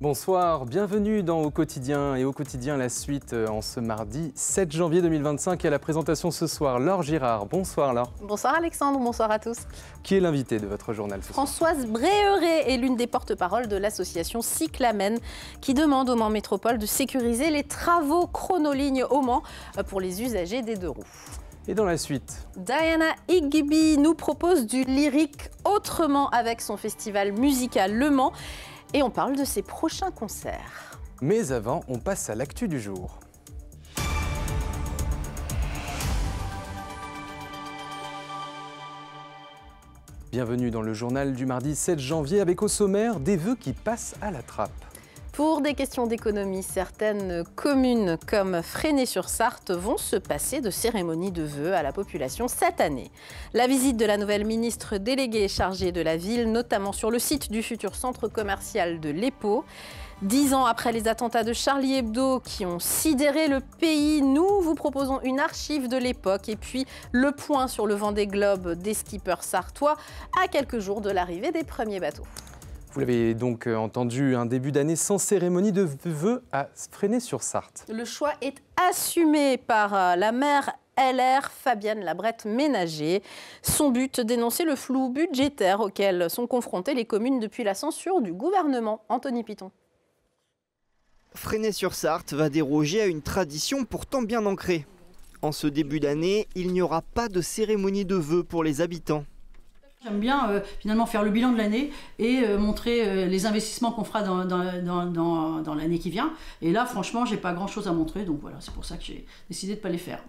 Bonsoir, bienvenue dans Au Quotidien. Et Au Quotidien, la suite en ce mardi 7 janvier 2025. Et à la présentation ce soir, Laure Girard. Bonsoir Laure. Bonsoir Alexandre, bonsoir à tous. Qui est l'invité de votre journal ce soir? Françoise Bréheret est l'une des porte-paroles de l'association Cyclamen qui demande au Mans Métropole de sécuriser les travaux chronolignes au Mans pour les usagers des deux roues. Et dans la suite, Diana Higby nous propose du lyrique autrement avec son festival musical Le Mans. Et on parle de ses prochains concerts. Mais avant, on passe à l'actu du jour. Bienvenue dans le journal du mardi 7 janvier avec au sommaire des vœux qui passent à la trappe. Pour des questions d'économie, certaines communes comme Fresnay-sur-Sarthe vont se passer de cérémonie de vœux à la population cette année. La visite de la nouvelle ministre déléguée chargée de la ville, notamment sur le site du futur centre commercial de l'EPO. 10 ans après les attentats de Charlie Hebdo qui ont sidéré le pays, nous vous proposons une archive de l'époque et puis le point sur le Vendée Globe des skippers sartois à quelques jours de l'arrivée des premiers bateaux. Vous l'avez donc entendu, un début d'année sans cérémonie de vœux à Fresnay-sur-Sarthe. Le choix est assumé par la maire LR, Fabienne Labrette-Ménager. Son but, dénoncer le flou budgétaire auquel sont confrontées les communes depuis la censure du gouvernement. Anthony Piton. Fresnay-sur-Sarthe va déroger à une tradition pourtant bien ancrée. En ce début d'année, il n'y aura pas de cérémonie de vœux pour les habitants. J'aime bien finalement faire le bilan de l'année et montrer les investissements qu'on fera dans l'année qui vient. Et là, franchement, j'ai pas grand-chose à montrer, donc voilà, c'est pour ça que j'ai décidé de ne pas les faire.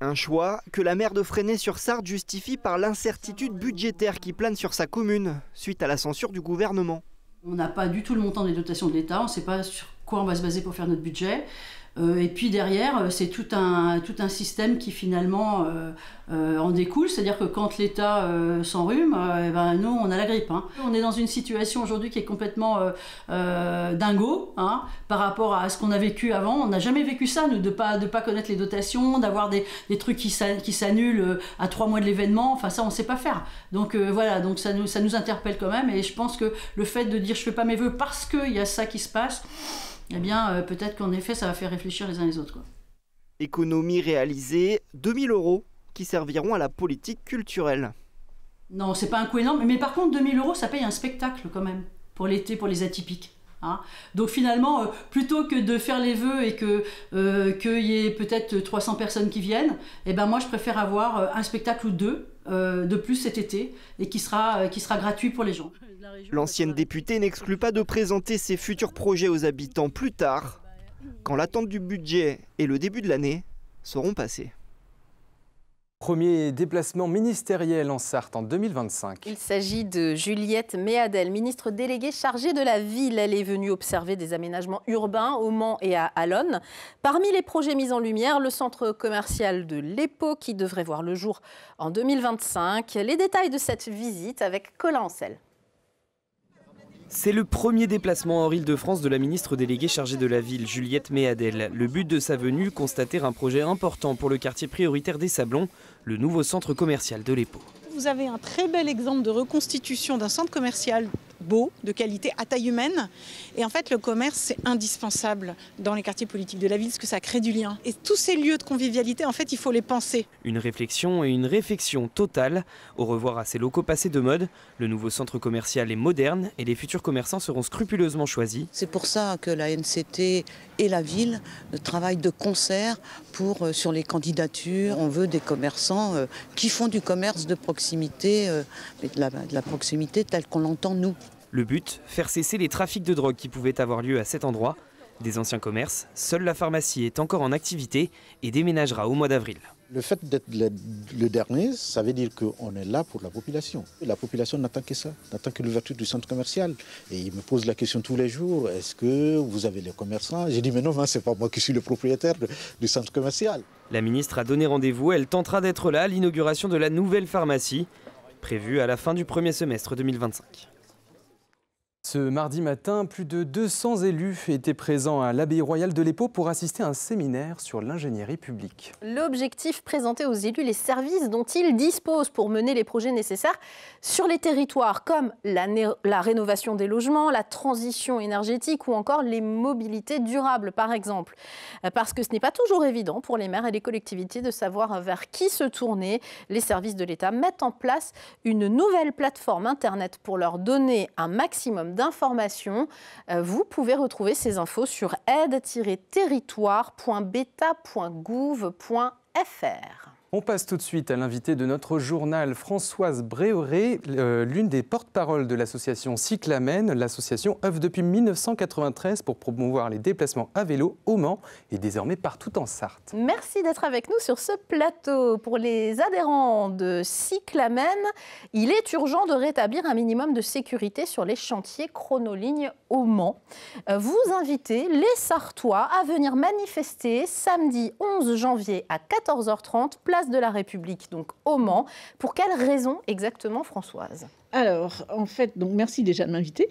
Un choix que la maire de Fresnay-sur-Sarthe justifie par l'incertitude budgétaire qui plane sur sa commune, suite à la censure du gouvernement. On n'a pas du tout le montant des dotations de l'État, on ne sait pas sur quoi on va se baser pour faire notre budget. Et puis derrière, c'est tout un système qui finalement en découle. C'est-à-dire que quand l'État s'enrhume, nous, on a la grippe. On est dans une situation aujourd'hui qui est complètement dingo par rapport à ce qu'on a vécu avant. On n'a jamais vécu ça, nous, de pas connaître les dotations, d'avoir des trucs qui s'annulent à 3 mois de l'événement. Enfin, ça, on ne sait pas faire. Donc voilà, donc ça nous interpelle quand même. Et je pense que le fait de dire « je ne fais pas mes vœux parce qu'il y a ça qui se passe », eh bien, peut-être qu'en effet, ça va faire réfléchir les uns les autres, quoi. Économie réalisée, 2000 € qui serviront à la politique culturelle. Non, c'est pas un coût énorme, mais par contre, 2000 €, ça paye un spectacle quand même, pour l'été, pour les atypiques. Donc finalement, plutôt que de faire les vœux et qu'il y ait peut-être 300 personnes qui viennent, eh ben moi, je préfère avoir un spectacle ou deux de plus cet été et qui sera gratuit pour les gens. L'ancienne députée n'exclut pas de présenter ses futurs projets aux habitants plus tard, quand l'attente du budget et le début de l'année seront passés. Premier déplacement ministériel en Sarthe en 2025. Il s'agit de Juliette Méadel, ministre déléguée chargée de la ville. Elle est venue observer des aménagements urbains au Mans et à Allonne. Parmi les projets mis en lumière, le centre commercial de l'EPO qui devrait voir le jour en 2025. Les détails de cette visite avec Colin Ancel. C'est le premier déplacement hors Île-de-France de la ministre déléguée chargée de la ville, Juliette Méadel. Le but de sa venue, constater un projet important pour le quartier prioritaire des Sablons, le nouveau centre commercial de l'EPO. Vous avez un très bel exemple de reconstitution d'un centre commercial beau, de qualité, à taille humaine. Et en fait, le commerce, c'est indispensable dans les quartiers politiques de la ville, parce que ça crée du lien. Et tous ces lieux de convivialité, en fait, il faut les penser. Une réflexion et une réflexion totale. Au revoir à ces locaux passés de mode. Le nouveau centre commercial est moderne et les futurs commerçants seront scrupuleusement choisis. C'est pour ça que la NCT et la ville travaillent de concert sur les candidatures. On veut des commerçants qui font du commerce de proximité, de la proximité telle qu'on l'entend nous. Le but, faire cesser les trafics de drogue qui pouvaient avoir lieu à cet endroit. Des anciens commerces, seule la pharmacie est encore en activité et déménagera au mois d'avril. Le fait d'être le dernier, ça veut dire qu'on est là pour la population. La population n'attend que ça, n'attend que l'ouverture du centre commercial. Et il me pose la question tous les jours, est-ce que vous avez les commerçants? J'ai dit mais non, c'est pas moi qui suis le propriétaire du centre commercial. La ministre a donné rendez-vous, elle tentera d'être là à l'inauguration de la nouvelle pharmacie, prévue à la fin du premier semestre 2025. Ce mardi matin, plus de 200 élus étaient présents à l'abbaye royale de l'Épau pour assister à un séminaire sur l'ingénierie publique. L'objectif, présenter aux élus les services dont ils disposent pour mener les projets nécessaires sur les territoires, comme la rénovation des logements, la transition énergétique ou encore les mobilités durables, par exemple. Parce que ce n'est pas toujours évident pour les maires et les collectivités de savoir vers qui se tourner. Les services de l'État mettent en place une nouvelle plateforme Internet pour leur donner un maximum d'informations. Vous pouvez retrouver ces infos sur aide-territoire.beta.gouv.fr. On passe tout de suite à l'invité de notre journal, Françoise Bréauré, l'une des porte-paroles de l'association Cyclamen. L'association œuvre depuis 1993 pour promouvoir les déplacements à vélo au Mans et désormais partout en Sarthe. Merci d'être avec nous sur ce plateau. Pour les adhérents de Cyclamen, il est urgent de rétablir un minimum de sécurité sur les chantiers chronolignes au Mans. Vous invitez les Sartois à venir manifester samedi 11 janvier à 14h30, place de la République, donc au Mans. Pour quelles raisons exactement, Françoise ? Alors, en fait, donc merci déjà de m'inviter.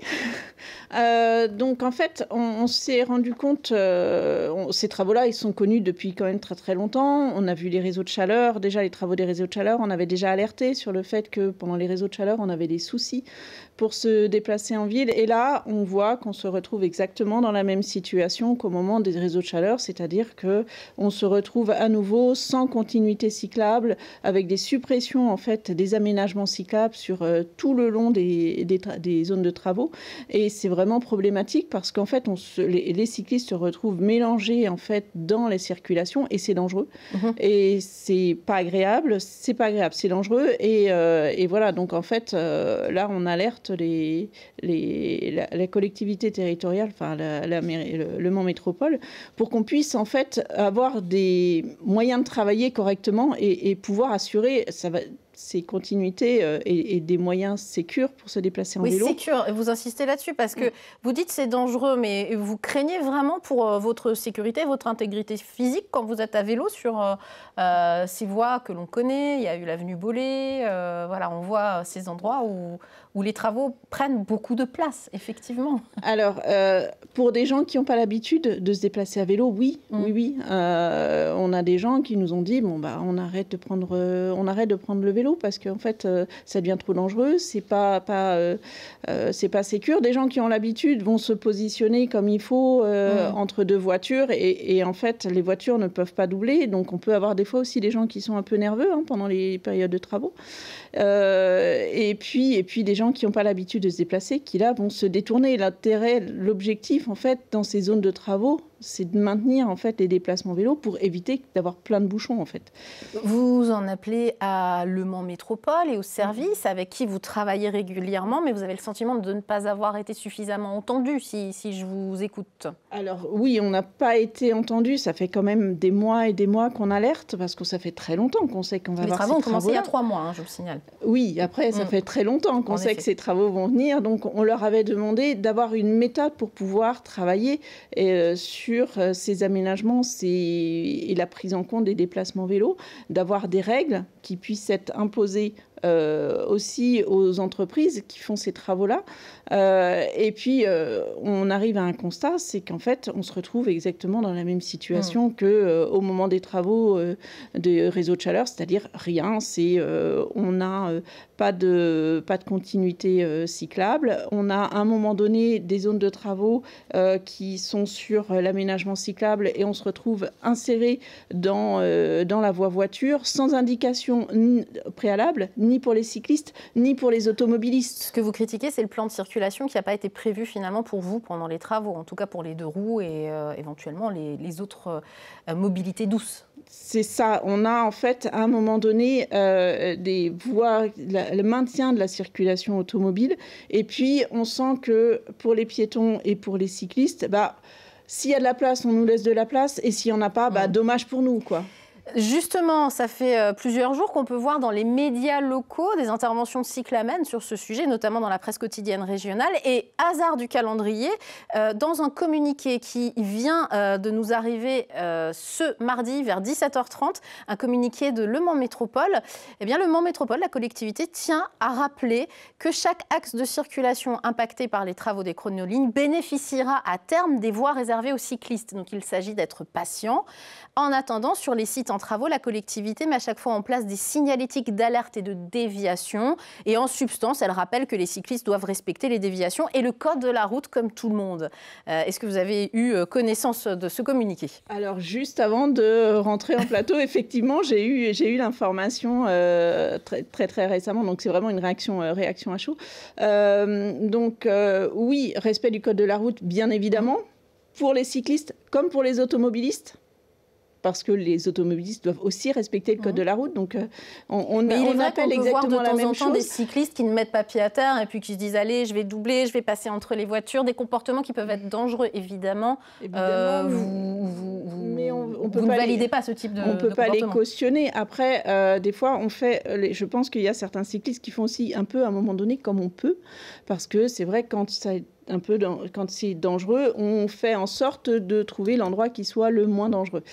Donc, en fait, on s'est rendu compte, ces travaux-là, ils sont connus depuis quand même très très longtemps. On a vu les réseaux de chaleur, déjà les travaux des réseaux de chaleur. On avait déjà alerté sur le fait que pendant les réseaux de chaleur, on avait des soucis pour se déplacer en ville. Et là, on voit qu'on se retrouve exactement dans la même situation qu'au moment des réseaux de chaleur, c'est-à-dire qu'on se retrouve à nouveau sans continuité cyclable, avec des suppressions, en fait, des aménagements cyclables sur tout le long des zones de travaux. Et c'est vraiment problématique parce qu'en fait, les cyclistes se retrouvent mélangés en fait, dans les circulations et c'est dangereux. Et c'est pas agréable, c'est dangereux. Et voilà, donc en fait, là, on alerte la collectivité territoriale, enfin le Mans Métropole, pour qu'on puisse en fait avoir des moyens de travailler correctement et pouvoir assurer ces continuités et des moyens sécurs pour se déplacer en vélo. Oui, sécure. Vous insistez là-dessus parce que vous dites c'est dangereux, mais vous craignez vraiment pour votre sécurité, votre intégrité physique quand vous êtes à vélo sur ces voies que l'on connaît. Il y a eu l'avenue Bollé. Voilà, on voit ces endroits où les travaux prennent beaucoup de place, effectivement. Alors, pour des gens qui n'ont pas l'habitude de se déplacer à vélo, oui. On a des gens qui nous ont dit on arrête de prendre le vélo parce qu'en fait, ça devient trop dangereux, c'est pas sécure. Des gens qui ont l'habitude vont se positionner comme il faut entre deux voitures et en fait, les voitures ne peuvent pas doubler. Donc, on peut avoir des fois aussi des gens qui sont un peu nerveux pendant les périodes de travaux. Et puis des gens qui n'ont pas l'habitude de se déplacer, qui là vont se détourner. L'objectif, en fait, dans ces zones de travaux, c'est de maintenir en fait les déplacements vélo pour éviter d'avoir plein de bouchons en fait. Vous en appelez à Le Mans Métropole et aux services avec qui vous travaillez régulièrement, mais vous avez le sentiment de ne pas avoir été suffisamment entendu si je vous écoute. Alors oui, on n'a pas été entendu. Ça fait quand même des mois et des mois qu'on alerte parce que ça fait très longtemps qu'on sait qu'on va avoir ces travaux. Les travaux ont commencé il y a 3 mois, je le signale. Oui, après ça fait très longtemps qu'on sait que ces travaux vont venir. Donc on leur avait demandé d'avoir une méthode pour pouvoir travailler sur ces aménagements et la prise en compte des déplacements vélos, d'avoir des règles qui puissent être imposées aussi aux entreprises qui font ces travaux-là. Et puis, on arrive à un constat, c'est qu'en fait, on se retrouve exactement dans la même situation qu'au moment des travaux de réseau de chaleur, c'est-à-dire rien. On n'a pas de continuité cyclable. On a à un moment donné des zones de travaux qui sont sur l'aménagement cyclable et on se retrouve inséré dans la voie voiture sans indication préalable, ni pour les cyclistes, ni pour les automobilistes. Ce que vous critiquez, c'est le plan de circulation qui n'a pas été prévu finalement pour vous pendant les travaux, en tout cas pour les 2 roues et éventuellement les autres mobilités douces. C'est ça. On a en fait à un moment donné des voies, le maintien de la circulation automobile. Et puis on sent que pour les piétons et pour les cyclistes, s'il y a de la place, on nous laisse de la place. Et s'il n'y en a pas, dommage pour nous, quoi. Justement, ça fait plusieurs jours qu'on peut voir dans les médias locaux des interventions de Cyclamen sur ce sujet, notamment dans la presse quotidienne régionale. Et hasard du calendrier, dans un communiqué qui vient de nous arriver ce mardi vers 17h30, un communiqué de Le Mans Métropole, eh bien, Le Mans Métropole, la collectivité, tient à rappeler que chaque axe de circulation impacté par les travaux des chronolignes bénéficiera à terme des voies réservées aux cyclistes. Donc il s'agit d'être patient. En attendant, sur les sites en travaux, la collectivité met à chaque fois en place des signalétiques d'alerte et de déviation. Et en substance, elle rappelle que les cyclistes doivent respecter les déviations et le code de la route comme tout le monde. Est-ce que vous avez eu connaissance de ce communiqué? Alors, juste avant de rentrer en plateau, effectivement, j'ai eu l'information très récemment. Donc, c'est vraiment une réaction à chaud. Oui, respect du code de la route, bien évidemment, pour les cyclistes comme pour les automobilistes. Parce que les automobilistes doivent aussi respecter le code de la route. Donc, on appelle exactement la même chose. De temps en temps des cyclistes qui ne mettent pas pied à terre et puis qui se disent « Allez, je vais doubler, je vais passer entre les voitures ». Des comportements qui peuvent être dangereux, évidemment. Mais on vous ne validez pas ce type de comportement. On ne peut pas les cautionner. Après, des fois, je pense qu'il y a certains cyclistes qui font aussi un peu, à un moment donné, comme on peut. Parce que c'est vrai, quand c'est dangereux, on fait en sorte de trouver l'endroit qui soit le moins dangereux.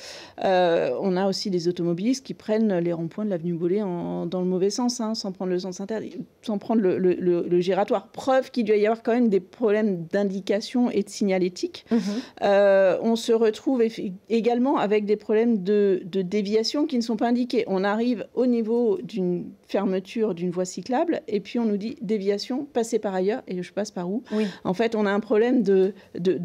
On a aussi des automobilistes qui prennent les ronds-points de l'avenue Bollé dans le mauvais sens, sans prendre le sens interdit, sans prendre le giratoire. Preuve qu'il doit y avoir quand même des problèmes d'indication et de signalétique. On se retrouve également avec des problèmes de déviation qui ne sont pas indiqués. On arrive au niveau d'une fermeture d'une voie cyclable et puis on nous dit déviation, passez par ailleurs et je passe par où? En fait, on a un problème de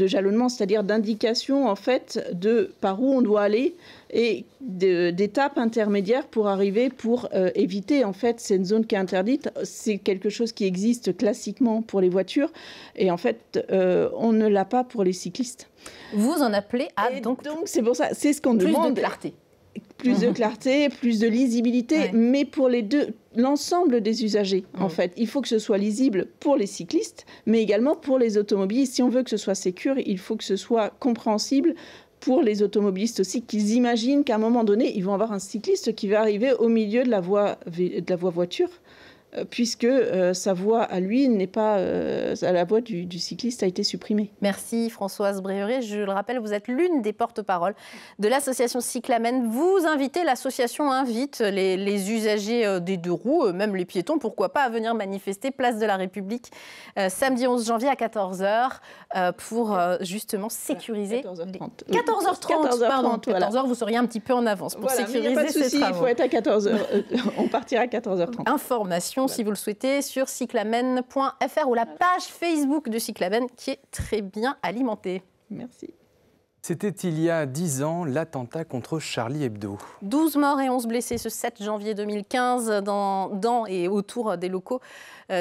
jalonnement, c'est-à-dire d'indication en fait de par où on doit aller et d'étapes intermédiaires pour arriver, pour éviter en fait cette zone qui est interdite. C'est quelque chose qui existe classiquement pour les voitures et en fait on ne l'a pas pour les cyclistes. Vous en appelez à donc c'est pour ça, c'est ce qu'on demande. Plus de clarté. Plus de clarté, plus de lisibilité, mais pour l'ensemble des usagers, en fait. Il faut que ce soit lisible pour les cyclistes, mais également pour les automobilistes. Si on veut que ce soit sécure, il faut que ce soit compréhensible pour les automobilistes aussi, qu'ils imaginent qu'à un moment donné, ils vont avoir un cycliste qui va arriver au milieu de la voie voiture, puisque sa voie à lui n'est pas la voie du cycliste a été supprimée. Merci Françoise Bréheret. Je le rappelle, vous êtes l'une des porte-paroles de l'association Cyclamen. Vous invitez, l'association invite les usagers des deux roues, même les piétons, pourquoi pas, à venir manifester place de la République samedi 11 janvier à 14h pour justement sécuriser... 14h30. 14h30, pardon. 14h, vous seriez un petit peu en avance pour sécuriser ces travaux. Il faut être à 14h. On partira à 14h30. Information, si vous le souhaitez, sur cyclamen.fr ou la page Facebook de Cyclamen qui est très bien alimentée. Merci. C'était il y a 10 ans, l'attentat contre Charlie Hebdo. 12 morts et 11 blessés ce 7 janvier 2015 dans et autour des locaux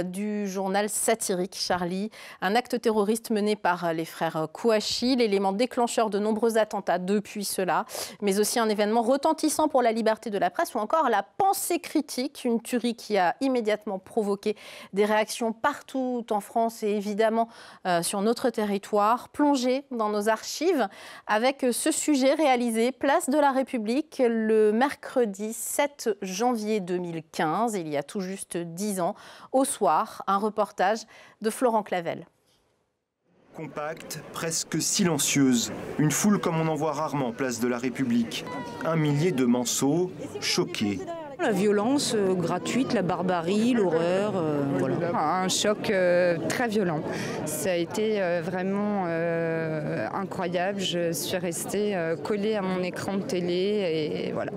du journal satirique Charlie. Un acte terroriste mené par les frères Kouachi, l'élément déclencheur de nombreux attentats depuis cela, mais aussi un événement retentissant pour la liberté de la presse ou encore la pensée critique, une tuerie qui a immédiatement provoqué des réactions partout en France et évidemment sur notre territoire. Plongé dans nos archives avec ce sujet réalisé Place de la République le mercredi 7 janvier 2015, il y a tout juste 10 ans, au soir, un reportage de Florent Clavel. Compacte, presque silencieuse, une foule comme on en voit rarement Place de la République. Un millier de manceaux, choqués. La violence gratuite, la barbarie, l'horreur, voilà. Un choc très violent. Ça a été vraiment incroyable. Je suis restée collée à mon écran de télé et voilà.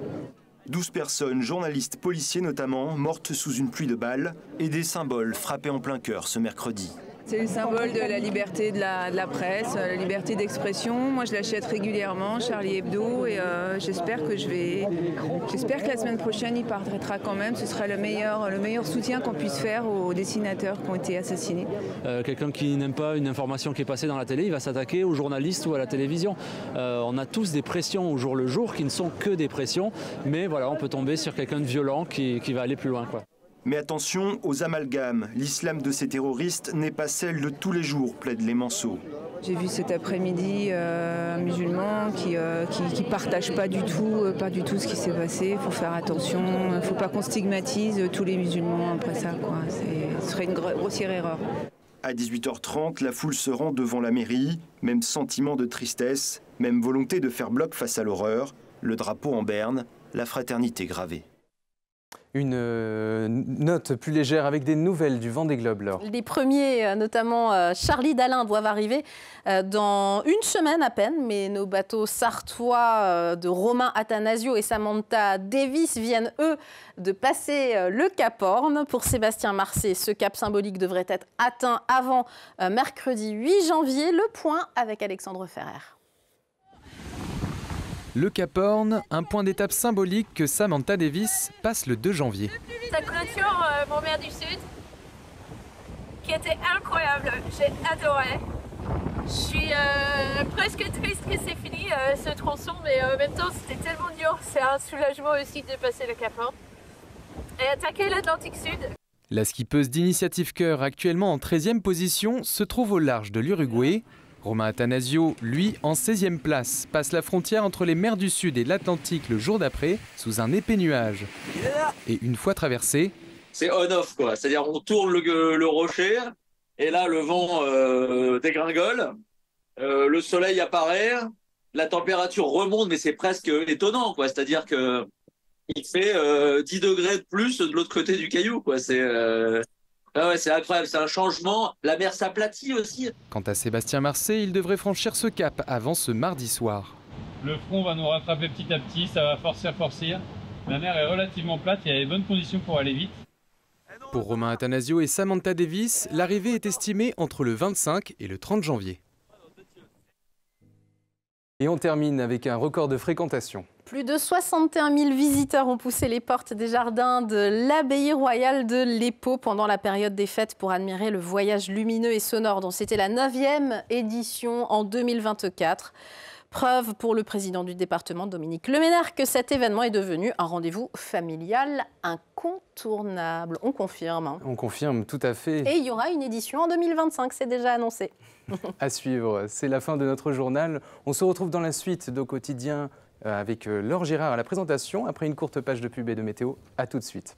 12 personnes, journalistes, policiers notamment, mortes sous une pluie de balles et des symboles frappés en plein cœur ce mercredi. C'est le symbole de la liberté de la presse, la liberté d'expression. Moi, je l'achète régulièrement, Charlie Hebdo, et j'espère que la semaine prochaine, il paraîtra quand même. Ce sera le meilleur soutien qu'on puisse faire aux dessinateurs qui ont été assassinés. Quelqu'un qui n'aime pas une information qui est passée dans la télé, il va s'attaquer aux journalistes ou à la télévision. On a tous des pressions au jour le jour qui ne sont que des pressions, mais voilà, on peut tomber sur quelqu'un de violent qui va aller plus loin, quoi. Mais attention aux amalgames. L'islam de ces terroristes n'est pas celle de tous les jours, plaident les manceaux. J'ai vu cet après-midi un musulman qui partage pas du tout ce qui s'est passé. Il faut faire attention, il ne faut pas qu'on stigmatise tous les musulmans après ça, quoi. Ce serait une grossière erreur. À 18h30, la foule se rend devant la mairie. Même sentiment de tristesse, même volonté de faire bloc face à l'horreur. Le drapeau en berne, la fraternité gravée. Une note plus légère avec des nouvelles du Vendée Globe, Laure. Les premiers, notamment Charlie Dalin, doivent arriver dans une semaine à peine, mais nos bateaux sartois de Romain Attanasio et Samantha Davis viennent, eux, de passer le Cap Horn. Pour Sébastien Marcet, ce cap symbolique devrait être atteint avant mercredi 8 janvier. Le point avec Alexandre Ferrer. Le Cap Horn, un point d'étape symbolique que Samantha Davis passe le 2 janvier. Ça clôture mon mer du Sud, qui était incroyable, j'ai adoré. Je suis presque triste que c'est fini ce tronçon, mais en même temps c'était tellement dur, c'est un soulagement aussi de passer le Cap Horn et attaquer l'Atlantique Sud. La skippeuse d'Initiative Cœur, actuellement en 13e position, se trouve au large de l'Uruguay. Romain Attanasio, lui, en 16e place, passe la frontière entre les mers du Sud et l'Atlantique le jour d'après, sous un épais nuage. Et une fois traversé... C'est on-off, quoi. C'est-à-dire on tourne le rocher, et là le vent dégringole, le soleil apparaît, la température remonte, mais c'est presque étonnant, quoi. C'est-à-dire que il fait 10 degrés de plus de l'autre côté du caillou, quoi. Ah ouais, c'est incroyable, c'est un changement. La mer s'aplatit aussi. Quant à Sébastien Marcet, il devrait franchir ce cap avant ce mardi soir. Le front va nous rattraper petit à petit, ça va forcir. La mer est relativement plate, il y a les bonnes conditions pour aller vite. Pour Romain Attanasio et Samantha Davis, l'arrivée est estimée entre le 25 et le 30 janvier. Et on termine avec un record de fréquentation. Plus de 61 000 visiteurs ont poussé les portes des jardins de l'abbaye royale de l'Épau pendant la période des fêtes pour admirer le voyage lumineux et sonore dont c'était la 9e édition en 2024. Preuve pour le président du département, Dominique Leménaire, que cet événement est devenu un rendez-vous familial incontournable. On confirme. Hein. On confirme, tout à fait. Et il y aura une édition en 2025, c'est déjà annoncé. À suivre, c'est la fin de notre journal. On se retrouve dans la suite d'Au Quotidien avec Laure Girard à la présentation, après une courte page de pub et de météo. À tout de suite.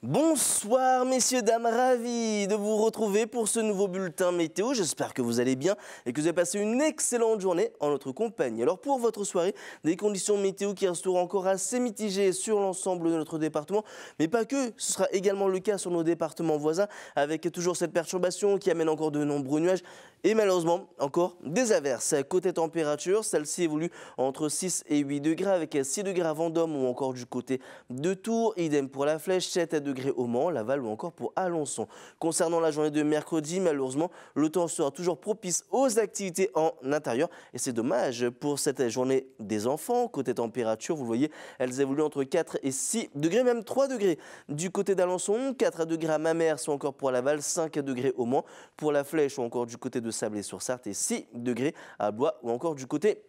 Bonsoir messieurs, dames, ravi de vous retrouver pour ce nouveau bulletin météo. J'espère que vous allez bien et que vous avez passé une excellente journée en notre compagnie. Alors pour votre soirée, des conditions météo qui resteront encore assez mitigées sur l'ensemble de notre département, mais pas que, ce sera également le cas sur nos départements voisins avec toujours cette perturbation qui amène encore de nombreux nuages et malheureusement encore des averses. Côté température, celle-ci évolue entre 6 et 8 degrés avec 6 degrés à Vendôme ou encore du côté de Tours, idem pour la Flèche, 7 degrés au Mans, Laval ou encore pour Alençon. Concernant la journée de mercredi, malheureusement, le temps sera toujours propice aux activités en intérieur et c'est dommage pour cette journée des enfants. Côté température, vous le voyez, elles évoluent entre 4 et 6 degrés, même 3 degrés du côté d'Alençon, 4 degrés à Mamers ou encore pour Laval, 5 degrés au Mans, pour la Flèche ou encore du côté de Sablé-sur-Sarthe et 6 degrés à Blois ou encore du côté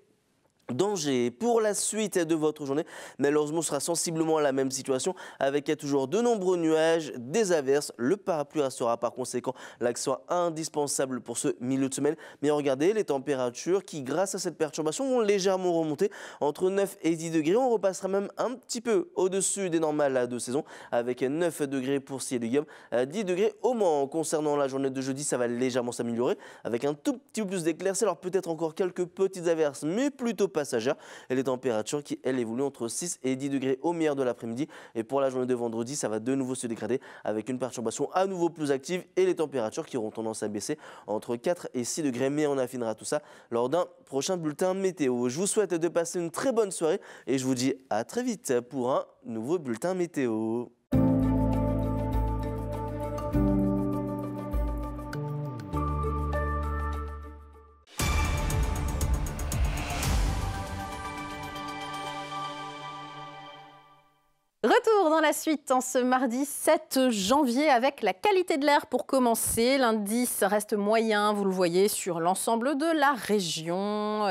d'Angers. Pour la suite de votre journée, malheureusement, sera sensiblement à la même situation avec toujours de nombreux nuages, des averses. Le parapluie restera par conséquent l'accent indispensable pour ce milieu de semaine. Mais regardez les températures qui, grâce à cette perturbation, vont légèrement remonter entre 9 et 10 degrés. On repassera même un petit peu au-dessus des normales de saison avec 9 degrés pour Sillé-les-Guillaumes, 10 degrés au Mans. Concernant la journée de jeudi, ça va légèrement s'améliorer avec un tout petit peu plus d'éclaircies. Alors peut-être encore quelques petites averses, mais plutôt passagères, et les températures qui, elles, évoluent entre 6 et 10 degrés au meilleur de l'après-midi. Et pour la journée de vendredi, ça va de nouveau se dégrader avec une perturbation à nouveau plus active et les températures qui auront tendance à baisser entre 4 et 6 degrés. Mais on affinera tout ça lors d'un prochain bulletin météo. Je vous souhaite de passer une très bonne soirée et je vous dis à très vite pour un nouveau bulletin météo. Retour dans la la suite en ce mardi 7 janvier avec la qualité de l'air pour commencer. L'indice reste moyen, vous le voyez, sur l'ensemble de la région.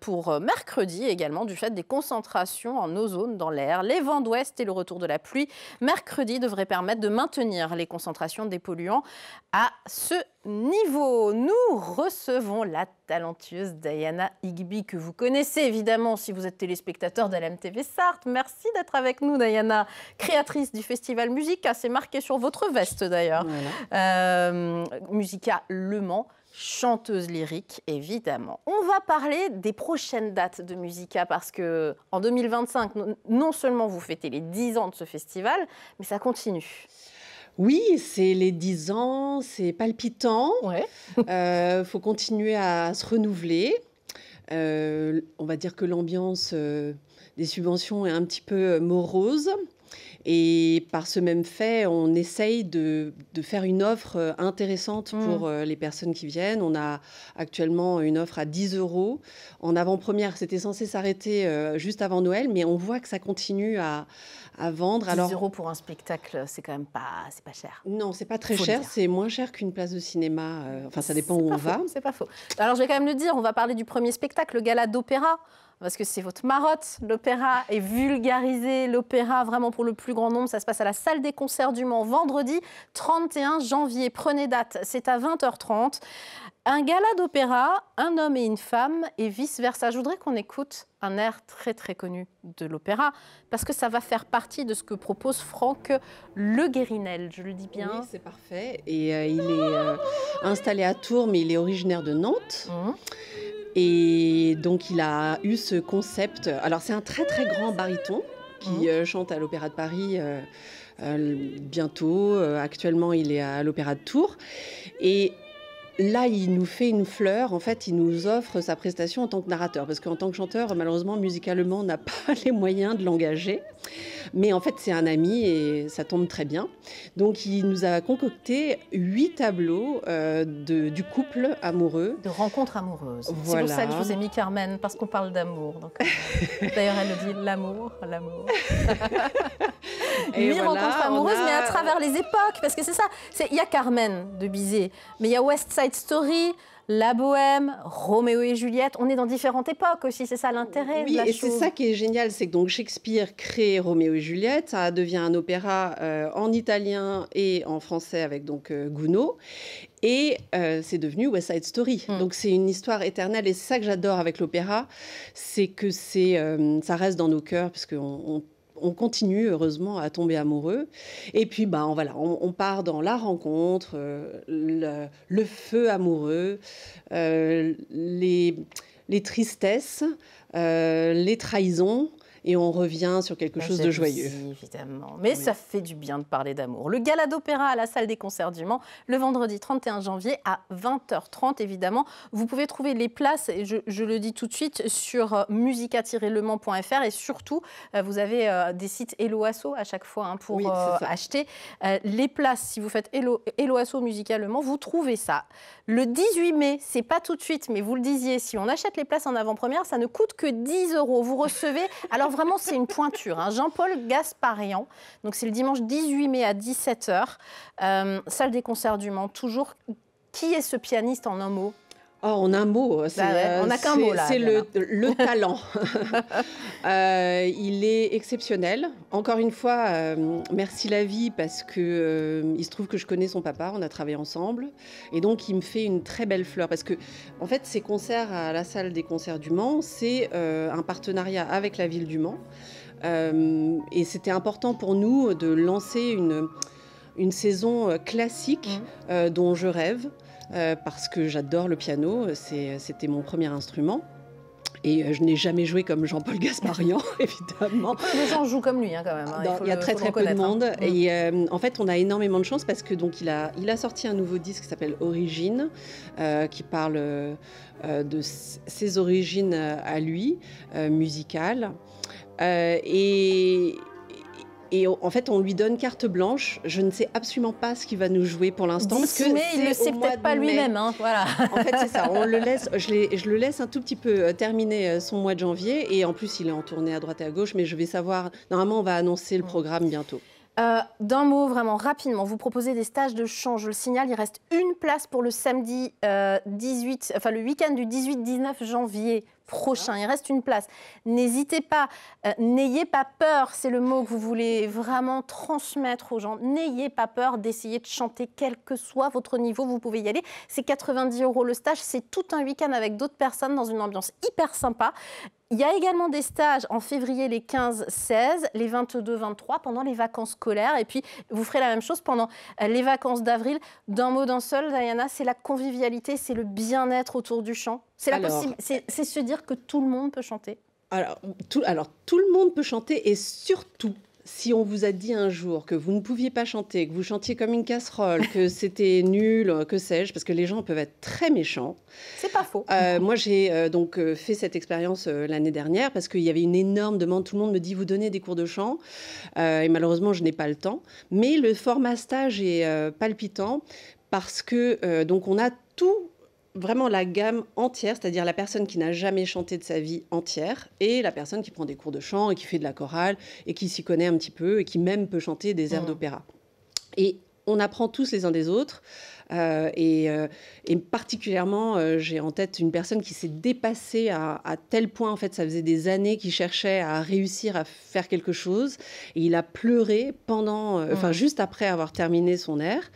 Pour mercredi également, du fait des concentrations en ozone dans l'air, les vents d'ouest et le retour de la pluie, mercredi devrait permettre de maintenir les concentrations des polluants à ce niveau. Nous recevons la talentueuse Diana Higby, que vous connaissez évidemment si vous êtes téléspectateur d'LMTV Sarthe. Merci d'être avec nous, Diana, créatrice du festival Musica. C'est marqué sur votre veste d'ailleurs. Voilà. Musica Le Mans, chanteuse lyrique évidemment. On va parler des prochaines dates de Musica parce que en 2025, non seulement vous fêtez les 10 ans de ce festival, mais ça continue. Oui, c'est les 10 ans, c'est palpitant. Faut continuer à se renouveler. On va dire que l'ambiance des subventions est un petit peu morose. Et par ce même fait, on essaye de faire une offre intéressante pour les personnes qui viennent. On a actuellement une offre à 10 € en avant-première. C'était censé s'arrêter juste avant Noël, mais on voit que ça continue à vendre. 10 € pour un spectacle, c'est quand même pas cher. Non, c'est pas très cher. C'est moins cher qu'une place de cinéma. Enfin, ça dépend où on va. C'est pas faux. Alors, je vais quand même le dire, on va parler du premier spectacle, le gala d'opéra. Parce que c'est votre marotte, l'opéra est vulgarisé, l'opéra vraiment pour le plus grand nombre, ça se passe à la salle des concerts du Mans, vendredi 31 janvier, prenez date, c'est à 20h30. Un gala d'opéra, un homme et une femme et vice-versa. Je voudrais qu'on écoute un air très très connu de l'opéra, parce que ça va faire partie de ce que propose Franck Le Guérinel, je le dis bien. Oui, c'est parfait, et il est installé à Tours, mais il est originaire de Nantes. Et donc, il a eu ce concept. Alors, c'est un très, très grand baryton qui chante à l'Opéra de Paris bientôt. Actuellement, il est à l'Opéra de Tours. Et là, il nous fait une fleur. En fait, il nous offre sa prestation en tant que narrateur. Parce qu'en tant que chanteur, malheureusement, musicalement, on n'a pas les moyens de l'engager. Mais en fait, c'est un ami et ça tombe très bien. Donc, il nous a concocté 8 tableaux du couple amoureux. De rencontres amoureuses. Voilà. C'est pour ça que je vous ai mis Carmen, parce qu'on parle d'amour. D'ailleurs, elle le dit, l'amour, l'amour. 8 rencontres amoureuses, mais à travers les époques. Parce que c'est ça. Il y a Carmen de Bizet, mais il y a West Side Story, La Bohème, Roméo et Juliette. On est dans différentes époques aussi, c'est ça l'intérêt de la chose. Oui, et c'est ça qui est génial, c'est que donc Shakespeare crée Roméo et Juliette, ça devient un opéra en italien et en français avec donc Gounod. Et c'est devenu West Side Story. Donc c'est une histoire éternelle. Et c'est ça que j'adore avec l'opéra, c'est que ça reste dans nos cœurs, parce qu'on continue, heureusement, à tomber amoureux. Et puis, voilà, on part dans la rencontre, le feu amoureux, les tristesses, les trahisons. Et on revient sur quelque chose de joyeux. Évidemment. Mais ça fait du bien de parler d'amour. Le gala d'opéra à la salle des concerts du Mans, le vendredi 31 janvier à 20h30, évidemment. Vous pouvez trouver les places, et je le dis tout de suite, sur musica-lemans.fr. Et surtout, vous avez des sites Hello Asso à chaque fois pour acheter. Les places, si vous faites Hello Asso Musica Le Mans, vous trouvez ça. Le 18 mai, c'est pas tout de suite, mais vous le disiez, si on achète les places en avant-première, ça ne coûte que 10 €. Vous recevez... Alors vraiment, c'est une pointure. Jean-Paul Gasparian. Donc c'est le dimanche 18 mai à 17h. Salle des concerts du Mans. Toujours, qui est ce pianiste en un mot ? En un mot, on n'a qu'un mot là. C'est le talent. Il est exceptionnel. Encore une fois, merci la vie, parce que il se trouve que je connais son papa, on a travaillé ensemble, et donc il me fait une très belle fleur, parce que en fait, ces concerts à la salle des concerts du Mans, c'est un partenariat avec la ville du Mans, et c'était important pour nous de lancer une saison classique dont je rêve. Parce que j'adore le piano, c'était mon premier instrument. Et je n'ai jamais joué comme Jean-Paul Gasparian, évidemment. Les gens jouent comme lui, quand même. Il y a très peu de monde. Et en fait, on a énormément de chance, parce que donc il a sorti un nouveau disque qui s'appelle Origine, qui parle de ses origines à lui, musicales. Et en fait, on lui donne carte blanche. Je ne sais absolument pas ce qu'il va nous jouer pour l'instant. Mais il ne le sait peut-être pas lui-même. Voilà. En fait, c'est ça. On le laisse, je le laisse un tout petit peu terminer son mois de janvier. Et en plus, il est en tournée à droite et à gauche. Mais je vais savoir... Normalement, on va annoncer le programme bientôt. D'un mot, vraiment rapidement, vous proposez des stages de chant. Je le signale, il reste une place pour le samedi le week-end du 18-19 janvier prochain. Il reste une place. N'hésitez pas, n'ayez pas peur, c'est le mot que vous voulez vraiment transmettre aux gens. N'ayez pas peur d'essayer de chanter, quel que soit votre niveau, vous pouvez y aller. C'est 90 € le stage, c'est tout un week-end avec d'autres personnes dans une ambiance hyper sympa. Il y a également des stages en février les 15-16, les 22-23 pendant les vacances scolaires. Et puis, vous ferez la même chose pendant les vacances d'avril. D'un mot d'un seul, Diana, c'est la convivialité, c'est le bien-être autour du chant. C'est se dire que tout le monde peut chanter. Alors, tout le monde peut chanter et surtout, si on vous a dit un jour que vous ne pouviez pas chanter, que vous chantiez comme une casserole, que c'était nul, que sais-je, parce que les gens peuvent être très méchants. C'est pas faux. Moi, j'ai donc fait cette expérience l'année dernière parce qu'il y avait une énorme demande. Tout le monde me dit, vous donnez des cours de chant. Et malheureusement, je n'ai pas le temps. Mais le format stage est palpitant parce que donc on a tout. Vraiment la gamme entière, c'est-à-dire la personne qui n'a jamais chanté de sa vie entière et la personne qui prend des cours de chant et qui fait de la chorale et qui s'y connaît un petit peu et qui même peut chanter des airs d'opéra. Et on apprend tous les uns des autres. Et particulièrement, j'ai en tête une personne qui s'est dépassée à tel point, en fait, ça faisait des années qu'il cherchait à réussir à faire quelque chose. Et il a pleuré juste après avoir terminé son air.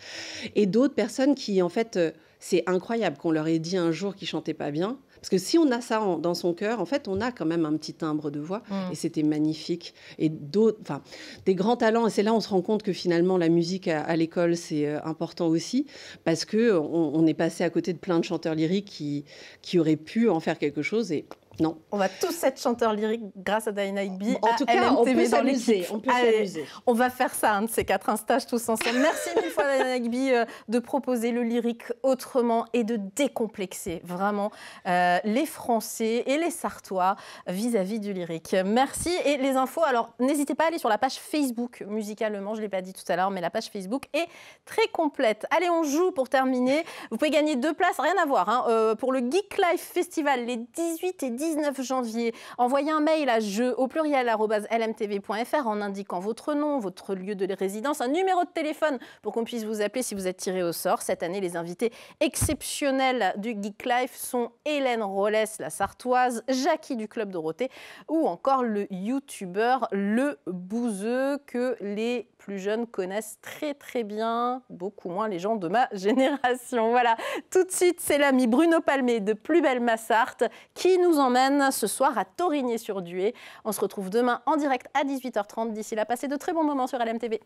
Et d'autres personnes qui, en fait... c'est incroyable qu'on leur ait dit un jour qu'ils chantaient pas bien. Parce que si on a ça dans son cœur, en fait, on a quand même un petit timbre de voix. Et c'était magnifique. Et des grands talents. Et c'est là où on se rend compte que finalement, la musique à l'école, c'est important aussi. Parce qu'on est passé à côté de plein de chanteurs lyriques qui auraient pu en faire quelque chose. Et non. On va tous être chanteurs lyriques grâce à Diana Higby. En tout cas, on peut s'amuser. On va faire ça, un de ces 4, un stage tous ensemble. Merci mille fois Diana Higby de proposer le lyrique autrement et de décomplexer vraiment les Français et les Sartois vis-à-vis du lyrique. Merci. Et les infos, alors n'hésitez pas à aller sur la page Facebook Musicalement, je ne l'ai pas dit tout à l'heure, mais la page Facebook est très complète. Allez, on joue pour terminer. Vous pouvez gagner 2 places, rien à voir, pour le Geek Life Festival les 18 et 19 janvier. Envoyez un mail à jeu@lmtv.fr en indiquant votre nom, votre lieu de résidence, un numéro de téléphone pour qu'on puisse vous appeler si vous êtes tiré au sort. Cette année, les invités exceptionnels du Geek Life sont Hélène Rollès, la Sartoise, Jackie du Club Dorothée ou encore le youtubeur Le Bouzeux que les plus jeunes connaissent très très bien, beaucoup moins les gens de ma génération. Voilà, tout de suite, c'est l'ami Bruno Palmé de Plus Belle ma Sarthe qui nous emmène ce soir à Torigné-sur-Dué. On se retrouve demain en direct à 18h30. D'ici là, passez de très bons moments sur LMTV.